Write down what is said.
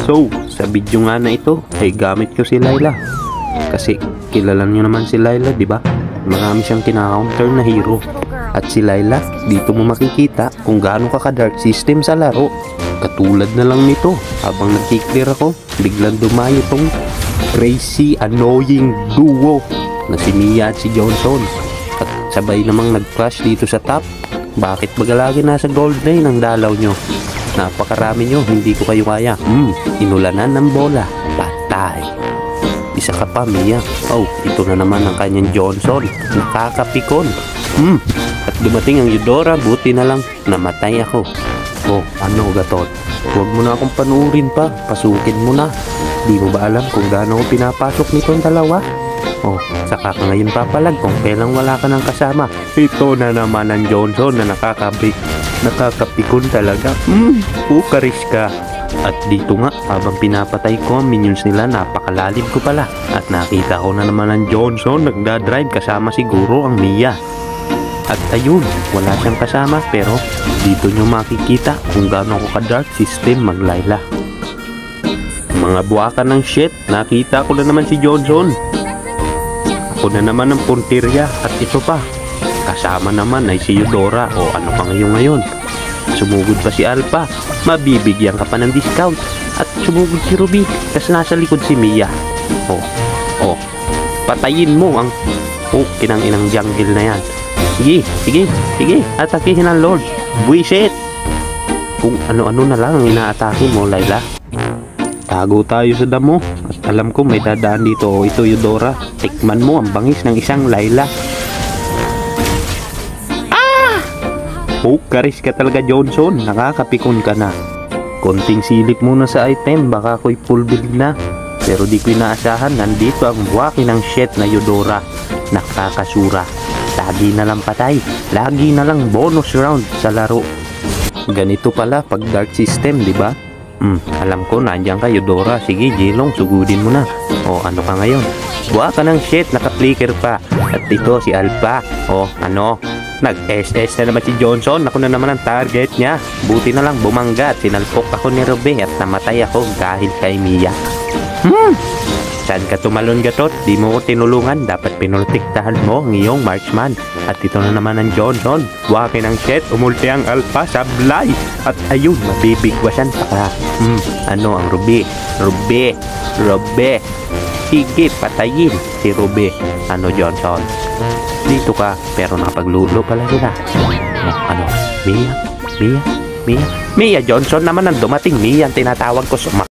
So, sa video nga na ito ay gamit ko si Layla. Kasi kilala nyo naman si Layla, di ba? Marami siyang kina-counter na hero. At si Layla, dito mo makikita kung gaano ka-dark system sa laro. Katulad na lang nito, habang nag-clear ako, biglang dumayo tong crazy annoying duo na si Mia at si Johnson. At sabay namang nag-crash dito sa top. Bakit baga lagi nasa gold lane ang dalaw nyo? Napakarami nyo, hindi ko kayo kaya. Inulanan ng bola. Patay. Isa ka pa, Mia. Oh, ito na naman ang kanyang Johnson. Nakakapikon. At dumating ang Eudora, buti na lang namatay ako. Oh, ano gatot? Huwag mo na akong panuurin pa. Pasukin mo na. Di mo ba alam kung gaano ko pinapasok nitong dalawa? Oh, saka ka ngayon papalag kung kailang wala ka ng kasama. Ito na naman ang Johnson na nakakapikon talaga. Pukaris ka. At dito nga, habang pinapatay ko ang minions nila, napakalalim ko pala. At nakita ko na naman ang Johnson nagdadrive kasama siguro ang Mia. At ayun, wala siyang kasama pero dito nyo makikita kung gaano ko ka-dark system mag-Layla. Mga buwakan ng shit, nakita ko na naman si Johnson. Ako na naman ang puntirya at ito pa. Kasama naman ay si Eudora. O ano ka ngayon? Sumugod pa si Alpha. Mabibigyan ka pa ng discount. At sumugod si Ruby. Kasi nasa likod si Mia. Patayin mo ang kinang-inang jungle na yan. Sige. Atakihin ang Lord. Buisit. Kung ano-ano na lang ang inaatake mo, Layla. Tago tayo sa damo. At alam ko may dadaan dito. O ito Eudora. Tikman mo ang bangis ng isang Layla. Karis ka talaga, Johnson. Nakakapikon ka na. Konting silip muna sa item. Baka ako'y full build na. Pero di ko inaasahan. Nandito ang buwaki ng shit na Eudora. Nakakasura. Lagi na lang patay. Lagi na lang bonus round sa laro. Ganito pala pag dark system, di ba? Alam ko, nandiyan ka, Eudora. Sige, Jilong, sugudin mo na. O, ano ka ngayon? Buwa ka ng shit, naka-flicker pa. At ito, si Alpha. O, ano? Nag-SS na naman si Johnson. Ako na naman ang target niya. Buti na lang bumangga at sinalpok ako ni Ruby at namatay ako dahil kay Mia. Saan ka tumalon, gatot? Di mo ko tinulungan. Dapat pinultiktahan mo ang iyong marksman. At ito na naman ang Johnson. Waki ng shit, umulti ang Alpha sablay. At ayun, mabibigwasan pa ka. Ano ang Ruby? Ruby. Sige, patayin si Ruby. Ano, Johnson? Dito ka, pero nakapaglulo pala sila. Ano? Mia Johnson naman ang dumating. Mia ang tinatawag ko.